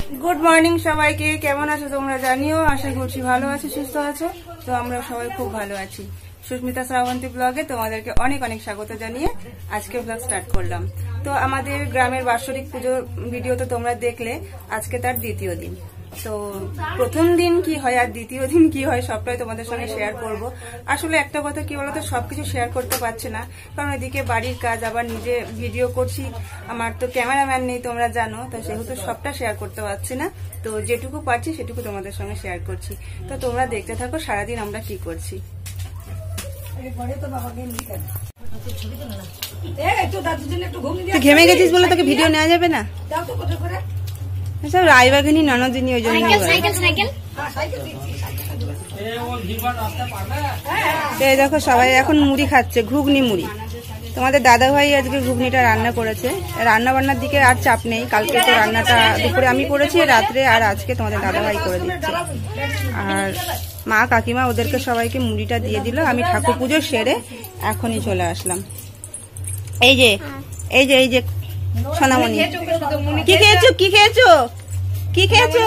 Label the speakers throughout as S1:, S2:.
S1: Good morning সবাইকে। কেমন আছো তোমরা জানিও। আশা করছি ভালো আছো, সুস্থ আছো। তো আমরা সবাই খুব ভালো আছি। সুস্মিতা শ্রাবন্তী ব্লগে তোমাদেরকে অনেক অনেক স্বাগত জানিয়ে আজকে ব্লগ স্টার্ট করলাম। তো আমাদের গ্রামের বাৎসরিক পুজোর ভিডিও তো তোমরা দেখলে, আজকে তার দ্বিতীয় দিন। তো প্রথম দিন কি হয় আর দ্বিতীয় দিন কি হয় সবটাই তোমাদের সঙ্গে শেয়ার করব। আসলে একটা কথা কি বলতো, সবকিছু শেয়ার করতে পারছি না, কারণ এদিকে বাড়ির কাজ, আবার নিজে ভিডিও করছি। আমার তো ক্যামেরাম্যান নেই তোমরা জানো, তো সেহেতু সবটা শেয়ার করতে পারছি না। তো যেটুকু পারছি সেটুকু তোমাদের সঙ্গে শেয়ার করছি। তো তোমরা দেখতে থাকো সারাদিন আমরা কি করছি। ঘেমে গেছিস বলে তোকে ভিডিও নেওয়া যাবে না। সব রায়বাগিনী ননদিনী, ওই জন্য দেখো সবাই এখন মুড়ি খাচ্ছে, ঘুগনি মুড়ি। তোমাদের দাদা ভাই আজকে ঘুগনিটা রান্না করেছে। রান্না বান্নার দিকে আর চাপ নেই, কালকে তো রান্নাটা দুপুরে আমি করেছি রাত্রে, আর আজকে তোমাদের দাদা ভাই করে দিচ্ছে। আর মা কাকিমা ওদেরকে সবাইকে মুড়িটা দিয়ে দিল। আমি ঠাকুর পুজো সেরে এখনই চলে আসলাম। এই যে এই যে এই যে সোনামণি, কি খেয়েছো কি খেয়েছো কি খেয়েছো?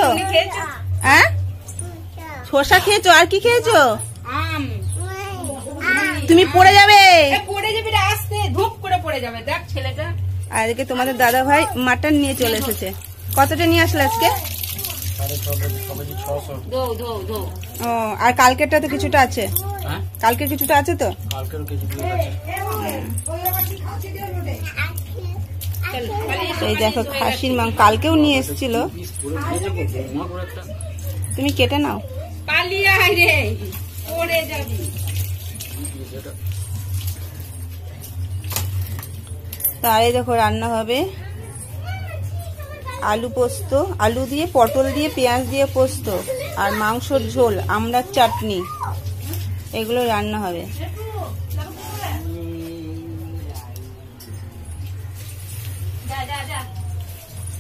S1: হ্যাঁ, শসা খেয়েছো। আর কি খেয়েছো? তুমি পড়ে যাবে, আর এদিকে তোমাদের দাদা ভাই মাটন নিয়ে চলে এসেছে। কতটা নিয়ে আসলে আজকে? ও, আর কালকেরটা তো কিছুটা আছে। কালকের কিছুটা আছে তো। এই দেখো খাসির মাংস কালকেও নিয়ে এসেছিল, তুমি কেটে নাও। তারে দেখো রান্না হবে আলু পোস্ত, আলু দিয়ে পটল দিয়ে পেঁয়াজ দিয়ে পোস্ত, আর মাংসর ঝোল, আমড়ার চাটনি, এগুলো রান্না হবে।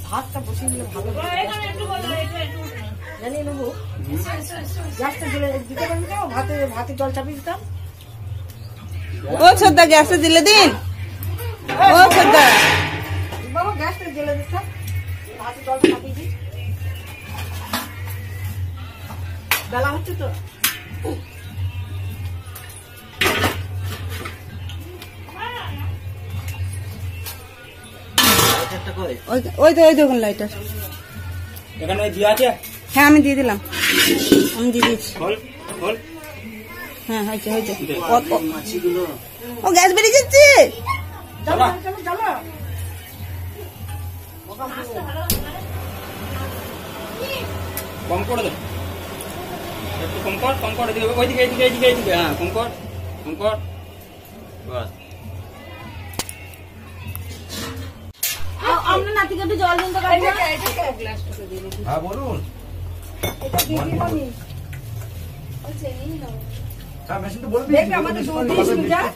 S1: ভাতটা বসিয়ে দিলে ভালো জানিয়ে নেবো। গ্যাসটা দিতে পারবি না, ভাতে জল চাপিয়ে দিতাম। ও শ্রদ্ধা, গ্যাসটা দিলে দিন। ও শ্রদ্ধা বাবা, গ্যাসটা জ্বেলে দিতাম, ভাতে জল চাপিয়ে দিই। বেলা হচ্ছে তো। ওই তো ওই দেখুন লাইটার এখানে দিয়ে আছে। হ্যাঁ আমি দিয়ে দিলাম, আমি দিয়ে দিচ্ছি। হ্যাঁ হয়েছে হয়েছে। ও গ্যাস বেরিয়ে যাচ্ছে। কম করে দে, একটু কম কর, কম করে দিবে। ওইদিকে এইদিকে এইদিকে এইদিকে, হ্যাঁ কম কর, কম কর, বাস। আমরা নাতিকে একটু জল দিন তো। হ্যাঁ বলুন।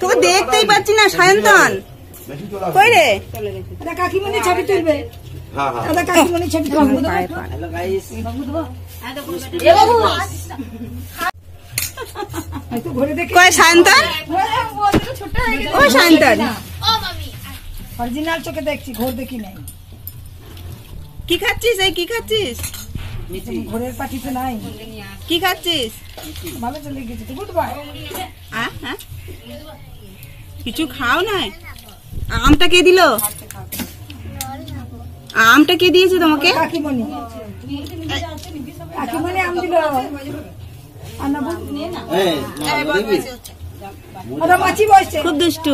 S1: তোকে দেখতেই পাচ্ছি না সায়ন্তন, কই রে? কাকিমণি ছবি তুলবে। কাকিমণি ছবি তুলবে। কই সায়ন্তন? ও সায়ন্তন, অরিজিনাল চোখে দেখছি, ঘোর দেখি নাই। কি খাচ্ছিস? এই কি খাচ্ছিস? ঘোরের পাটিতে নাই। কি খাচ্ছিস? ভালো চলে গেছে তো। Good bye. হ্যাঁ কিছু খাও নাই। আমটা কে দিল? আমটা কে দিয়েছে তোমাকে? কাকিমণি। কাকিমণি আম দিল। খুব দুষ্টু।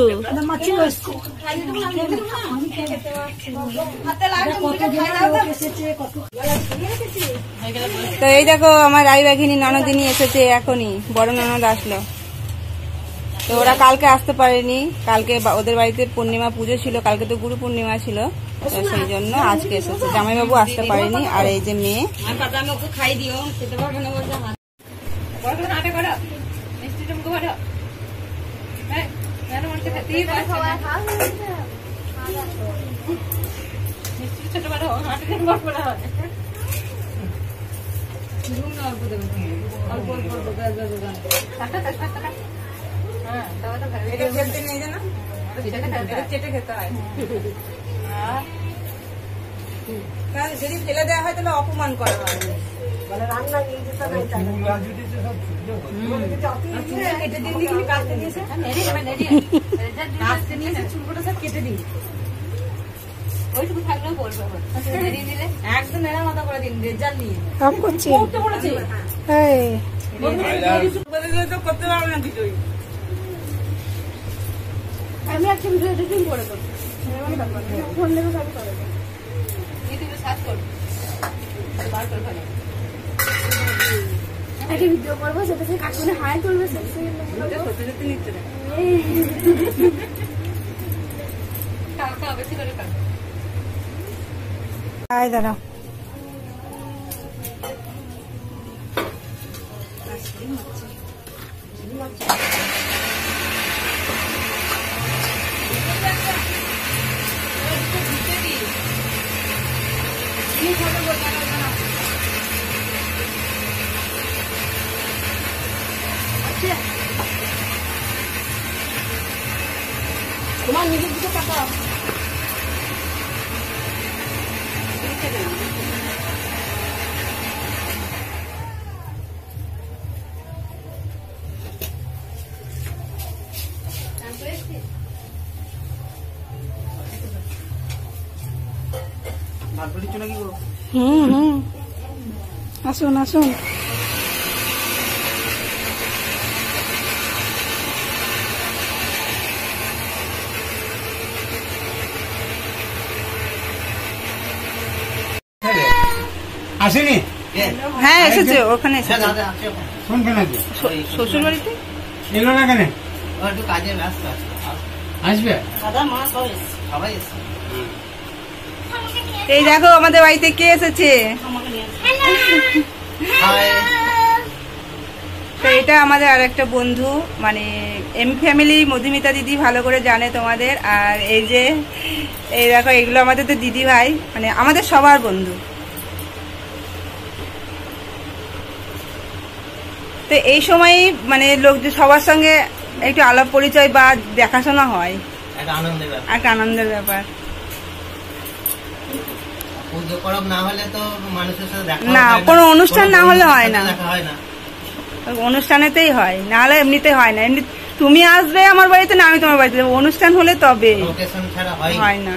S1: তো এই দেখো আমার রায়বাঘিনী ননদিনী এসেছে এখনই, বড় ননদ আসলো। তো ওরা কালকে আসতে পারেনি, কালকে ওদের বাড়িতে পূর্ণিমা পুজো ছিল, কালকে তো গুরু পূর্ণিমা ছিল, তো সেই জন্য আজকে এসেছে। জামাইবাবু আসতে পারেনি, আর এই যে মেয়ে। খাই দিও, খেতে পারবে না বলতে। চেটে খেতে হয়। যদি ফেলে দেওয়া হয় তাহলে অপমান করা হয়। একদম নেড়া মাথা করে দিন, রেজাল্ট নিয়ে করতে পারবো না কিছুই। আমি একটা ভিডিও এডিটিং করে দেবো, ফোন নেবে সবই করে দেবো, ইউটিউবে সার্চ করবো, বার করে ফেলো। একটা ভিডিও করবো, সেটা থেকে কার্টুনে হাই তুলবে, সত্যি সত্যি নিচ্ছে না। বেশি করে কাট। আয় দাঁড়াও। তোমার নিজের দিকে তাকাও। আসুন আসুন।
S2: আসেনি?
S1: হ্যাঁ এসেছে, ওখানে এসেছে
S2: শ্বশুর
S1: বাড়িতে।
S2: এলো না কেন?
S3: একটু কাজে ব্যস্ত
S2: আসবে।
S3: দাদা মা সবাই এসছে।
S1: এই দেখো আমাদের বাড়িতে কে এসেছে। তো এটা আমাদের আর একটা বন্ধু, মানে এম ফ্যামিলি মধুমিতা দিদি ভালো করে জানে তোমাদের। আর এই যে এই দেখো, এগুলো আমাদের তো দিদি ভাই, মানে আমাদের সবার বন্ধু। তো এই সময় মানে লোকজন সবার সঙ্গে একটু আলাপ পরিচয় বা দেখাশোনা হয়, একটা আনন্দের ব্যাপার। না কোনো অনুষ্ঠান না হলে হয় না, অনুষ্ঠানেতেই হয়, না হলে এমনিতে হয় না। এমনি তুমি আসবে আমার বাড়িতে, না আমি তোমার বাড়িতে যাবো, অনুষ্ঠান হলে তবে হয় না।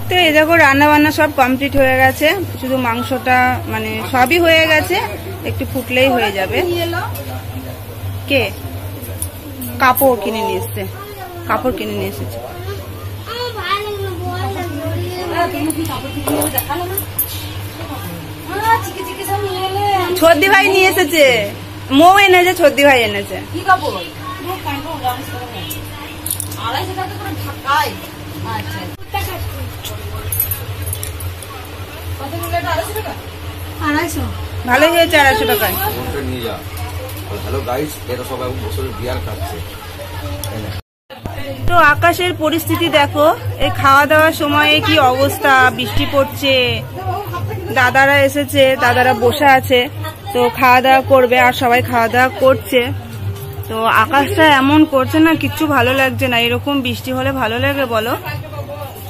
S1: তো এই দেখো রান্না বান্না সব কমপ্লিট হয়ে গেছে, শুধু মাংসটা মানে সবই হয়ে গেছে, একটু ফুটলেই হয়ে যাবে। কে কাপড় কিনে নিয়ে এসছে, কাপড় কিনে নিয়ে এসেছে। ছর্দি ভাই নিয়ে এসেছে, মৌ এনেছে, ছর্দি ভাই এনেছে। কি কাপড়? ভালোই হয়েছে 250 টাকায়। তো আকাশের পরিস্থিতি দেখো, এই খাওয়া দাওয়ার সময়ে কি অবস্থা, বৃষ্টি পড়ছে। দাদারা এসেছে, দাদারা বসে আছে, তো খাওয়া দাওয়া করবে, আর সবাই খাওয়া দাওয়া করছে। তো আকাশটা এমন করছে না, কিচ্ছু ভালো লাগছে না। এরকম বৃষ্টি হলে ভালো লাগে বলো?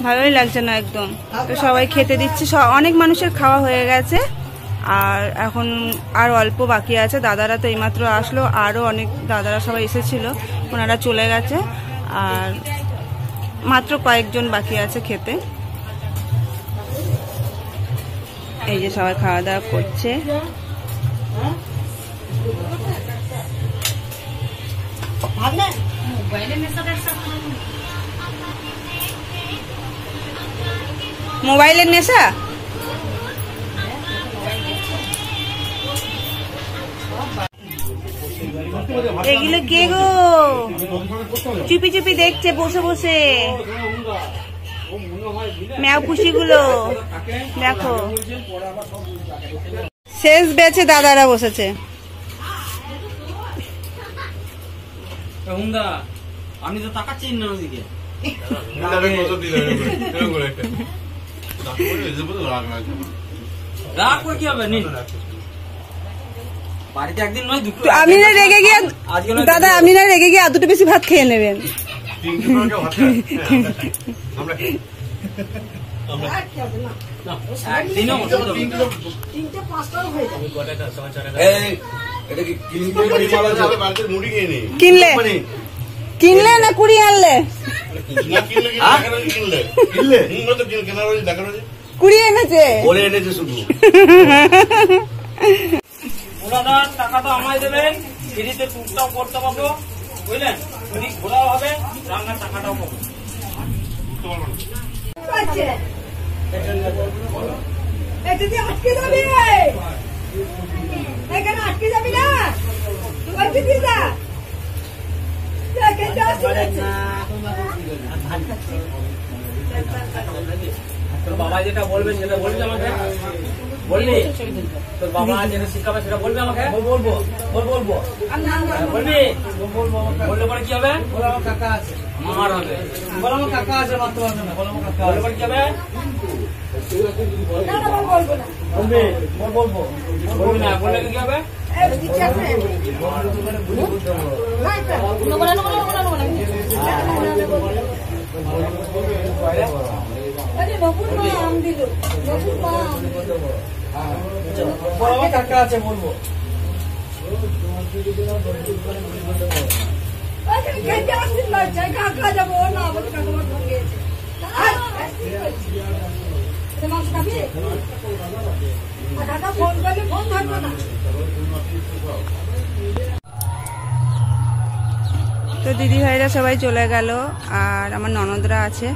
S1: ভালোই লাগছে না একদম। তো সবাই খেতে দিচ্ছে, অনেক মানুষের খাওয়া হয়ে গেছে, আর এখন আর অল্প বাকি আছে। দাদারা তো এইমাত্র আসলো, আরো অনেক দাদারা সবাই এসেছিল, ওনারা চলে গেছে, আর মাত্র কয়েকজন বাকি আছে খেতে। এই যে সবাই খাওয়া দাওয়া করছে। মোবাইলের নেশা? এগুলো কে গো? চুপি চুপি দেখছে বসে বসে, ম্যাও পুষিগুলো দেখো। শেষ বেচে দাদারা বসেছে।
S4: আমি তো তাকাচ্ছি না ওদিকে। রাগ করে কি হবে? বাড়িতে একদিন নয় দুটো।
S1: আমি না রেগে গিয়ে দাদা, আমি না রেগে গিয়ে আর দুটো বেশি ভাত খেয়ে নেবেন। কিনলে কিনলে না কুড়িয়ে আনলে? কুড়িয়ে এনেছে,
S5: বলে এনেছে শুধু।
S4: ওনারা টাকাটা আমায় দেবেন, ফ্রিতে টুকটাও করতে পারবো, বুঝলেন? যদি ঘোরাও হবে রান্নার টাকাটাও পাবো।
S6: আটকে যাবি, এখানে আটকে যাবি না।
S4: তোর বাবা যেটা বলবে সেটা বলবি আমাকে, বলবি? তোর বাবা যেটা শিখাবে সেটা বলবে আমাকে? বলবো বলবো বলবি? বললে পরে কি হবে? কাকা আছে, আমার হবে। বলো আমার কাকা আছে, মারতে পারবে না। বলো আমার কাকা, বললে পরে কি হবে? বলবি? বলবো বলবি না, বললে কি হবে? আমার কাকা আছে, বলবো।
S6: কাকা যাবো না, কাকা ফোন করলে ফোন ধরবো না।
S1: তো দিদি ভাইরা সবাই চলে গেল, আর আমার ননদরা আছে,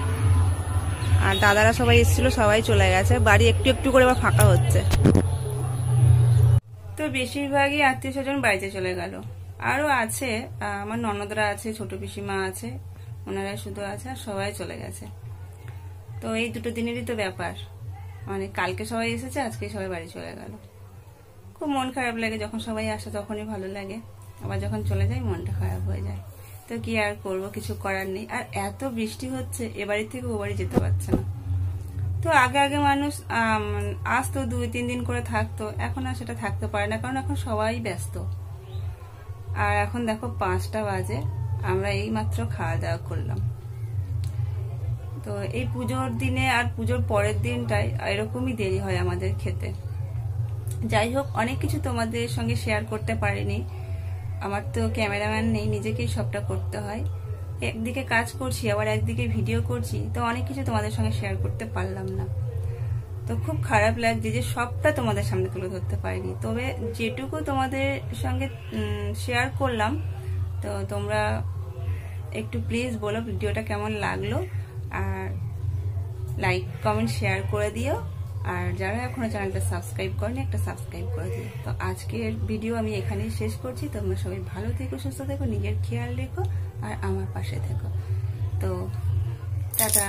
S1: আর দাদারা সবাই এসেছিল, সবাই চলে গেছে। বাড়ি একটু একটু করে আবার ফাঁকা হচ্ছে। তো বেশিরভাগই আত্মীয় স্বজন বাড়িতে চলে গেল। আরো আছে, আমার ননদরা আছে, ছোট পিসিমা আছে, ওনারা শুধু আছে, আর সবাই চলে গেছে। তো এই দুটো দিনেরই তো ব্যাপার, মানে কালকে সবাই এসেছে, আজকে সবাই বাড়ি চলে গেল। খুব মন খারাপ লাগে, যখন সবাই আসে তখনই ভালো লাগে, আবার যখন চলে যায় মনটা খারাপ হয়ে যায়। তো কি আর করবো, কিছু করার নেই। আর এত বৃষ্টি হচ্ছে, এ বাড়ি থেকে ও বাড়ি যেতে পারছে না। তো আগে আগে মানুষ আসতো, 2-3 দিন করে থাকতো, এখন আর সেটা থাকতে পারে না, কারণ এখন সবাই ব্যস্ত। আর এখন দেখো 5টা বাজে, আমরা এই মাত্র খাওয়া দাওয়া করলাম। তো এই পুজোর দিনে আর পুজোর পরের দিনটাই এরকমই দেরি হয় আমাদের খেতে। যাই হোক, অনেক কিছু তোমাদের সঙ্গে শেয়ার করতে পারিনি, আমার তো ক্যামেরাম্যান নেই, নিজেকেই সবটা করতে হয়। একদিকে কাজ করছি, আবার একদিকে ভিডিও করছি, তো অনেক কিছু তোমাদের সঙ্গে শেয়ার করতে পারলাম না। তো খুব খারাপ লাগছে যে সবটা তোমাদের সামনে তুলে ধরতে পারিনি, তবে যেটুকু তোমাদের সঙ্গে শেয়ার করলাম, তো তোমরা একটু প্লিজ বলো ভিডিওটা কেমন লাগলো, আর লাইক কমেন্ট শেয়ার করে দিও, আর যারা এখনো চ্যানেলটা সাবস্ক্রাইব করেনি একটা সাবস্ক্রাইব করে দিও। তো আজকের ভিডিও আমি এখানেই শেষ করছি। তোমরা সবাই ভালো থেকো, সুস্থ থেকো, নিজের খেয়াল রেখো, আর আমার পাশে থেকো। তো টাটা।